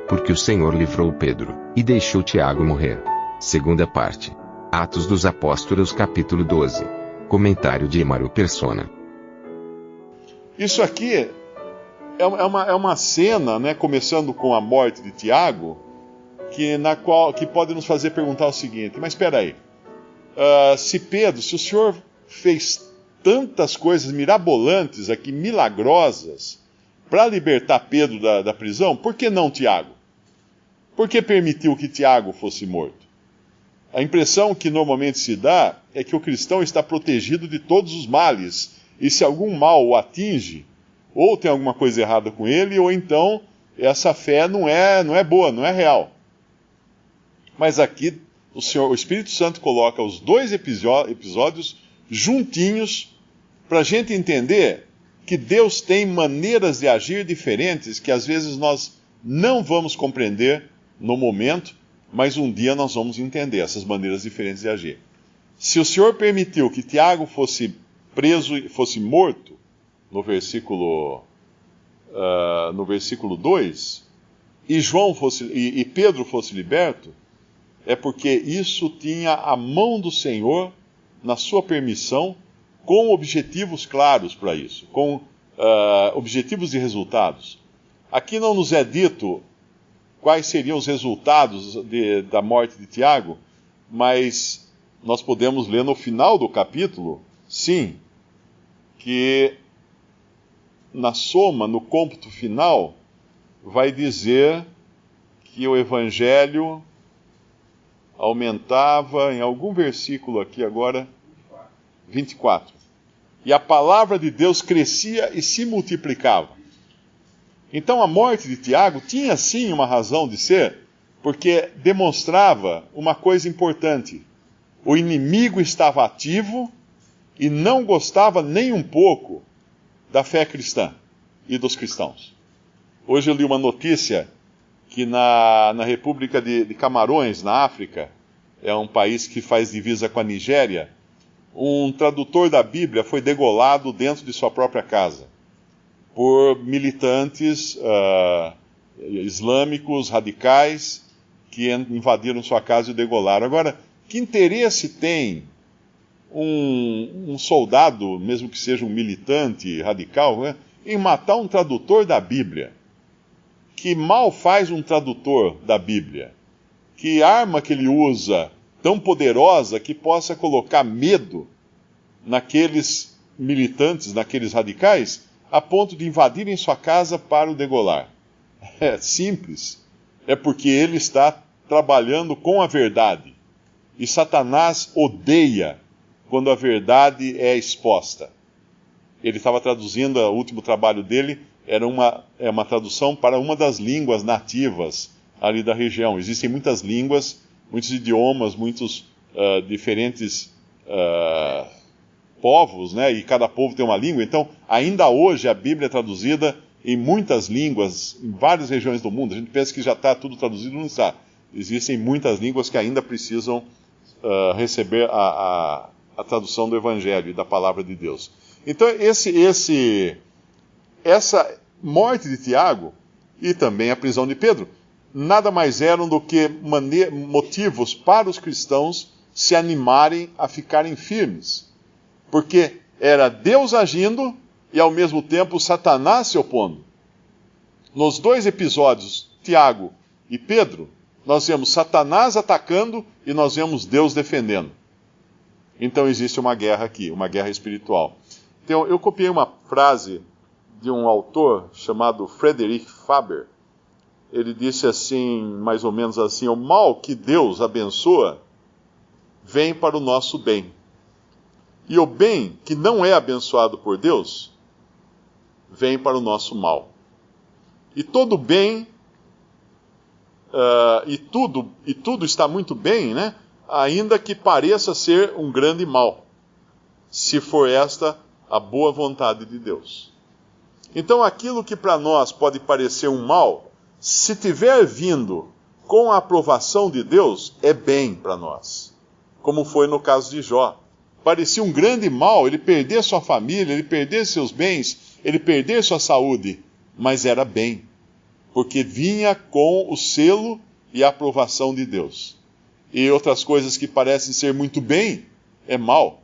porque o Senhor livrou Pedro, e deixou Tiago morrer. Segunda parte. Atos dos Apóstolos capítulo 12. Comentário de Emaro Persona. Isso aqui é uma cena, né, começando com a morte de Tiago, que pode nos fazer perguntar o seguinte: mas espera aí, se o Senhor fez tantas coisas mirabolantes aqui, milagrosas, para libertar Pedro da prisão, por que não Tiago? Por que permitiu que Tiago fosse morto? A impressão que normalmente se dá é que o cristão está protegido de todos os males, e se algum mal o atinge, ou tem alguma coisa errada com ele, ou então essa fé não é boa, não é real. Mas aqui o Espírito Santo coloca os dois episódios juntinhos para a gente entender que Deus tem maneiras de agir diferentes que às vezes nós não vamos compreender no momento, mas um dia nós vamos entender essas maneiras diferentes de agir. Se o Senhor permitiu que Tiago fosse preso e fosse morto, no versículo 2, e Pedro fosse liberto, é porque isso tinha a mão do Senhor na sua permissão, com objetivos claros para isso, com objetivos de resultados. Aqui não nos é dito quais seriam os resultados da morte de Tiago, mas nós podemos ler no final do capítulo, sim, que na soma, no cômputo final, vai dizer que o evangelho aumentava, em algum versículo aqui agora, 24. E a palavra de Deus crescia e se multiplicava. Então a morte de Tiago tinha sim uma razão de ser, porque demonstrava uma coisa importante. O inimigo estava ativo e não gostava nem um pouco da fé cristã e dos cristãos. Hoje eu li uma notícia que na República de Camarões, na África, é um país que faz divisa com a Nigéria, um tradutor da Bíblia foi degolado dentro de sua própria casa por militantes islâmicos radicais que invadiram sua casa e o degolaram. Agora, que interesse tem um soldado, mesmo que seja um militante radical, né, em matar um tradutor da Bíblia? Que mal faz um tradutor da Bíblia? Que arma que ele usa tão poderosa que possa colocar medo naqueles militantes, naqueles radicais, a ponto de invadirem sua casa para o degolar? É simples. É porque ele está trabalhando com a verdade. E Satanás odeia quando a verdade é exposta. Ele estava traduzindo, o último trabalho dele era uma tradução para uma das línguas nativas ali da região. Existem muitas línguas, muitos idiomas, muitos diferentes povos, né? E cada povo tem uma língua. Então, ainda hoje a Bíblia é traduzida em muitas línguas, em várias regiões do mundo. A gente pensa que já está tudo traduzido, não está. Existem muitas línguas que ainda precisam receber a tradução do Evangelho e da Palavra de Deus. Então, essa morte de Tiago e também a prisão de Pedro nada mais eram do que motivos para os cristãos se animarem a ficarem firmes. Porque era Deus agindo e ao mesmo tempo Satanás se opondo. Nos dois episódios, Tiago e Pedro, nós vemos Satanás atacando e nós vemos Deus defendendo. Então existe uma guerra aqui, uma guerra espiritual. Então, eu copiei uma frase de um autor chamado Frederick Faber. Ele disse assim, mais ou menos assim: o mal que Deus abençoa vem para o nosso bem. E o bem que não é abençoado por Deus vem para o nosso mal. E todo bem, e tudo está muito bem, né? Ainda que pareça ser um grande mal, se for esta a boa vontade de Deus. Então aquilo que para nós pode parecer um mal, se tiver vindo com a aprovação de Deus, é bem para nós. Como foi no caso de Jó. Parecia um grande mal ele perder sua família, ele perder seus bens, ele perder sua saúde, mas era bem. porque vinha com o selo e a aprovação de Deus. E outras coisas que parecem ser muito bem, é mal,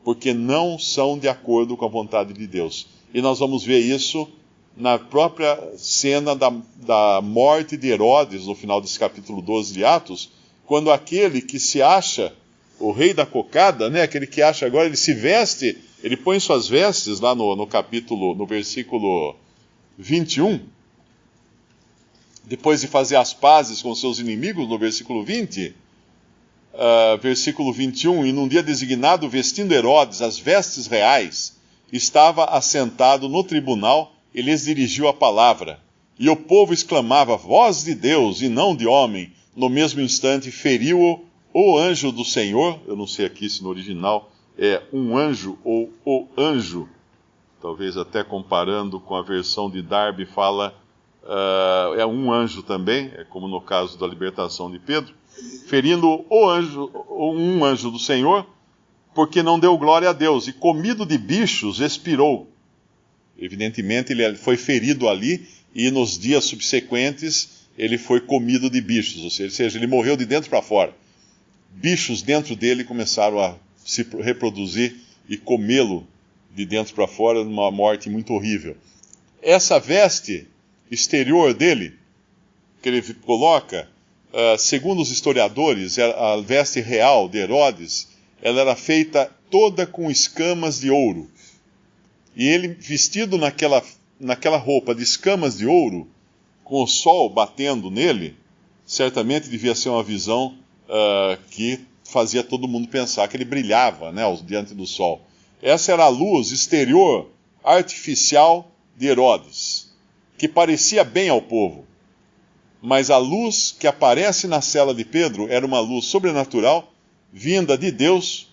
porque não são de acordo com a vontade de Deus. E nós vamos ver isso na própria cena da morte de Herodes, no final desse capítulo 12 de Atos, quando aquele que se acha o rei da cocada, né, aquele que acha agora, ele se veste, ele põe suas vestes lá no versículo 21, depois de fazer as pazes com seus inimigos, no versículo 20, versículo 21, e num dia designado, vestindo Herodes as vestes reais, estava assentado no tribunal e lhes dirigiu a palavra. E o povo exclamava, voz de Deus e não de homem. No mesmo instante, feriu-o o anjo do Senhor. Eu não sei aqui se no original é um anjo ou o anjo. Talvez até comparando com a versão de Darby, fala é um anjo também, é como no caso da libertação de Pedro. Ferindo um anjo do Senhor, porque não deu glória a Deus, e comido de bichos, expirou. Evidentemente, ele foi ferido ali, e nos dias subsequentes, ele foi comido de bichos, ou seja, ele morreu de dentro para fora. Bichos dentro dele começaram a se reproduzir e comê-lo de dentro para fora, numa morte muito horrível. Essa veste exterior dele, que ele coloca, segundo os historiadores, a veste real de Herodes, ela era feita toda com escamas de ouro. E ele, vestido naquela roupa de escamas de ouro, com o sol batendo nele, certamente devia ser uma visão que fazia todo mundo pensar que ele brilhava, né, diante do sol. Essa era a luz exterior, artificial de Herodes, que parecia bem ao povo. Mas a luz que aparece na cela de Pedro era uma luz sobrenatural, vinda de Deus,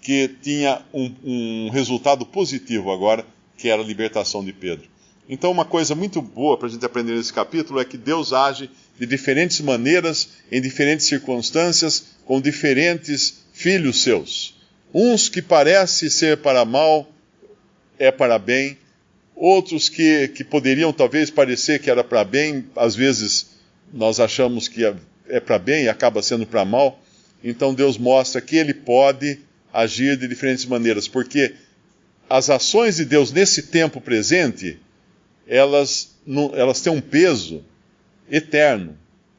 que tinha um resultado positivo agora, que era a libertação de Pedro. Então, uma coisa muito boa para a gente aprender nesse capítulo é que Deus age de diferentes maneiras, em diferentes circunstâncias, com diferentes filhos seus. Uns que parecem ser para mal, é para bem. Outros que poderiam talvez parecer que era para bem, às vezes nós achamos que é para bem e acaba sendo para mal. Então Deus mostra que Ele pode agir de diferentes maneiras, porque as ações de Deus nesse tempo presente, elas têm um peso eterno,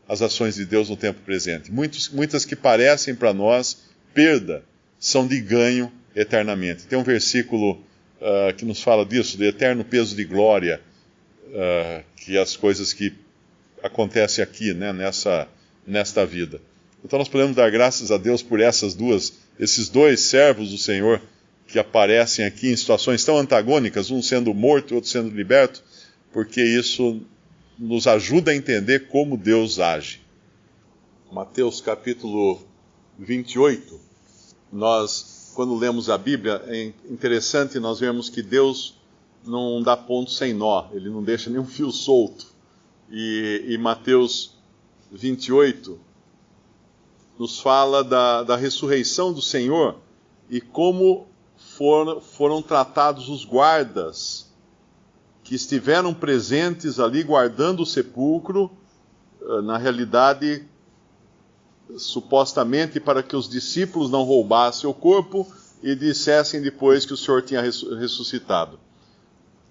as ações de Deus no tempo presente. Muitas que parecem para nós perda, são de ganho eternamente. Tem um versículo que nos fala disso, de eterno peso de glória, que as coisas que acontecem aqui, né, nesta vida. Então nós podemos dar graças a Deus por esses dois servos do Senhor que aparecem aqui em situações tão antagônicas, um sendo morto e outro sendo liberto, porque isso nos ajuda a entender como Deus age. Mateus capítulo 28, quando lemos a Bíblia, é interessante nós vemos que Deus não dá ponto sem nó, Ele não deixa nenhum fio solto. E Mateus 28 nos fala da ressurreição do Senhor e como foram tratados os guardas que estiveram presentes ali guardando o sepulcro, na realidade, supostamente para que os discípulos não roubassem o corpo e dissessem depois que o Senhor tinha ressuscitado.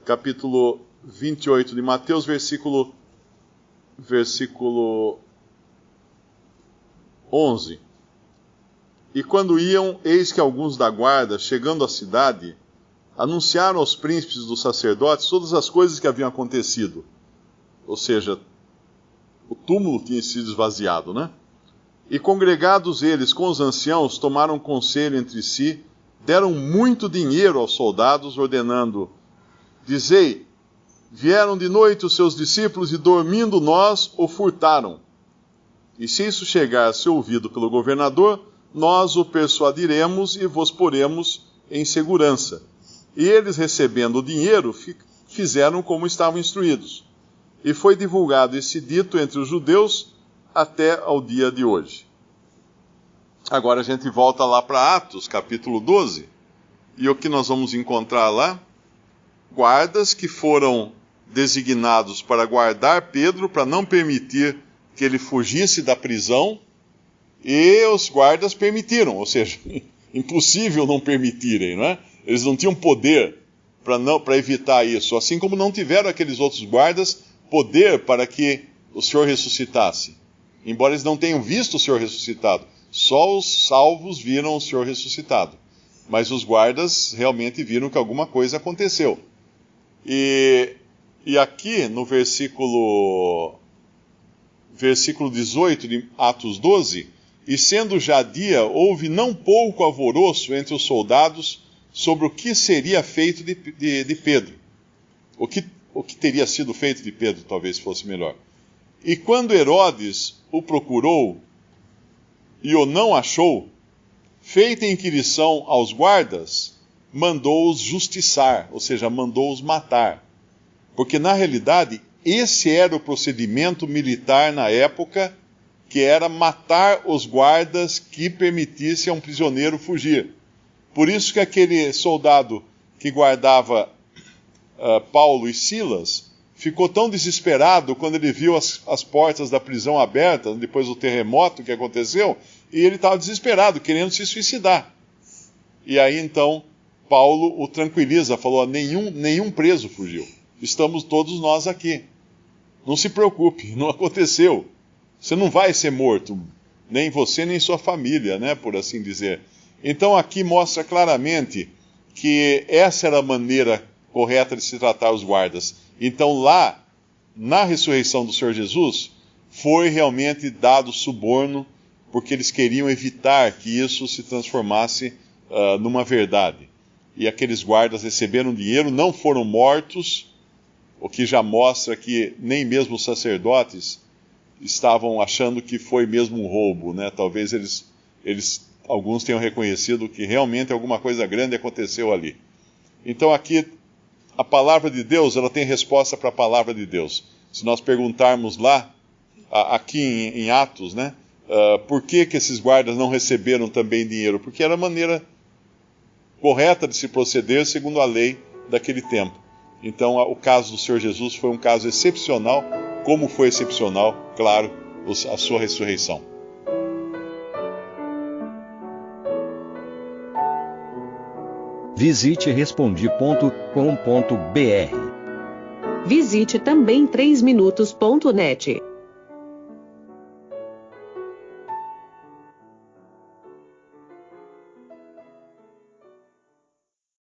Capítulo 28 de Mateus, versículo 11. E quando iam, eis que alguns da guarda, chegando à cidade, anunciaram aos príncipes dos sacerdotes todas as coisas que haviam acontecido. Ou seja, o túmulo tinha sido esvaziado, né? E congregados eles com os anciãos, tomaram conselho entre si, deram muito dinheiro aos soldados, ordenando, dizei, vieram de noite os seus discípulos e dormindo nós o furtaram. E se isso chegar a ser ouvido pelo governador, nós o persuadiremos e vos poremos em segurança. E eles, recebendo o dinheiro, fizeram como estavam instruídos. E foi divulgado esse dito entre os judeus até ao dia de hoje. Agora a gente volta lá para Atos, capítulo 12. E o que nós vamos encontrar lá? Guardas que foram designados para guardar Pedro, para não permitir que ele fugisse da prisão, e os guardas permitiram, ou seja, impossível não permitirem, não é? Eles não tinham poder para evitar isso, assim como não tiveram aqueles outros guardas poder para que o Senhor ressuscitasse. Embora eles não tenham visto o Senhor ressuscitado, só os salvos viram o Senhor ressuscitado. Mas os guardas realmente viram que alguma coisa aconteceu. E aqui no versículo 18 de Atos 12, e sendo já dia, houve não pouco alvoroço entre os soldados sobre o que seria feito de Pedro. O que teria sido feito de Pedro, talvez fosse melhor. E quando Herodes o procurou e o não achou, feita inquirição aos guardas, mandou-os justiçar, ou seja, mandou-os matar. Porque, na realidade, esse era o procedimento militar na época, que era matar os guardas que permitissem a um prisioneiro fugir. Por isso que aquele soldado que guardava Paulo e Silas ficou tão desesperado quando ele viu as portas da prisão abertas, depois do terremoto que aconteceu, e ele estava desesperado, querendo se suicidar. E aí então Paulo o tranquiliza, falou: nenhum preso fugiu, estamos todos nós aqui. Não se preocupe, não aconteceu. Você não vai ser morto, nem você nem sua família, né, por assim dizer. Então aqui mostra claramente que essa era a maneira correta de se tratar os guardas. Então lá, na ressurreição do Senhor Jesus, foi realmente dado suborno, porque eles queriam evitar que isso se transformasse numa verdade. E aqueles guardas receberam dinheiro, não foram mortos, o que já mostra que nem mesmo os sacerdotes estavam achando que foi mesmo um roubo, né? Talvez alguns tenham reconhecido que realmente alguma coisa grande aconteceu ali. Então aqui, a palavra de Deus, ela tem resposta para a palavra de Deus. Se nós perguntarmos lá, aqui em Atos, né? Por que esses guardas não receberam também dinheiro? Porque era a maneira correta de se proceder segundo a lei daquele tempo. Então o caso do Senhor Jesus foi um caso excepcional, como foi excepcional, claro, a sua ressurreição. Visite Respondi.com.br. Visite também 3minutos.net.